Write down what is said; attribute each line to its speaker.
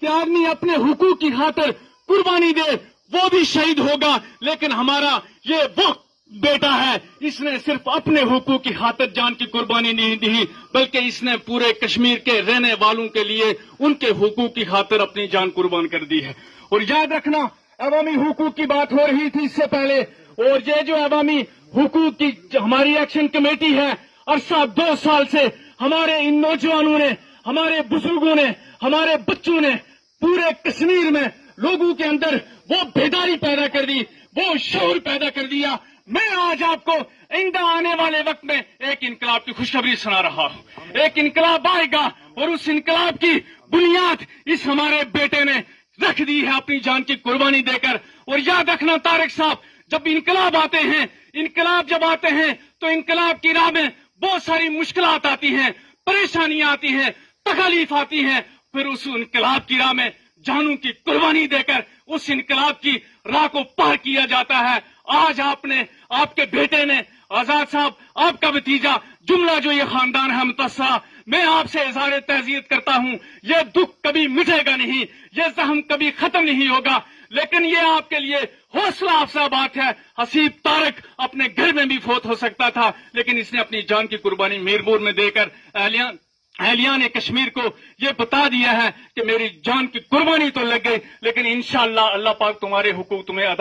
Speaker 1: कि आदमी अपने हुकूक की खातिर कुर्बानी दे वो भी शहीद होगा, लेकिन हमारा ये वो बेटा है, इसने सिर्फ अपने हुकूक की खातिर जान की कुर्बानी नहीं दी, बल्कि इसने पूरे कश्मीर के रहने वालों के लिए उनके हुकूक की खातिर अपनी जान कुर्बान कर दी है। और याद रखना, अवामी हुकूक की बात हो रही थी इससे पहले, और ये जो अवामी हुकूक की हमारी एक्शन कमेटी है, अरसा 2 साल से हमारे इन नौजवानों ने, हमारे बुजुर्गों ने, हमारे बच्चों ने पूरे कश्मीर में लोगों के अंदर वो बेदारी पैदा कर दी, वो शौर पैदा कर दिया। मैं आज आपको आइंदा आने वाले वक्त में एक इनकलाब की खुशखबरी सुना रहा हूं। एक इनकलाब आएगा और उस इनकलाब की बुनियाद इस हमारे बेटे ने रख दी है अपनी जान की कुर्बानी देकर। और याद रखना तारिक साहब, जब इनकलाब आते हैं, इनकलाब जब आते हैं तो इनकलाब की राह में बहुत सारी मुश्किलात आती हैं, परेशानियां आती हैं, तकलीफ आती हैं। फिर उस इनकलाब की राह में जानों की कुर्बानी देकर उस इनकलाब की राह को पार किया जाता है। आज आपने, आपके बेटे ने, आजाद साहब, आपका भतीजा, जुमला जो ये खानदान है मुतस्सा, मैं आपसे इज़हार तहसीन करता हूं, ये दुख कभी मिटेगा नहीं, ये जख्म कभी खत्म नहीं होगा, लेकिन ये आपके लिए हौसला अफजा बात है। हसीब तारक अपने घर में भी फौत हो सकता था, लेकिन इसने अपनी जान की कुर्बानी मीरपुर में देकर अहलिया ने कश्मीर को ये बता दिया है कि मेरी जान की कुर्बानी तो लग गई, लेकिन इंशाअल्लाह अल्लाह पाक तुम्हारे हुकूक तुम्हें अदा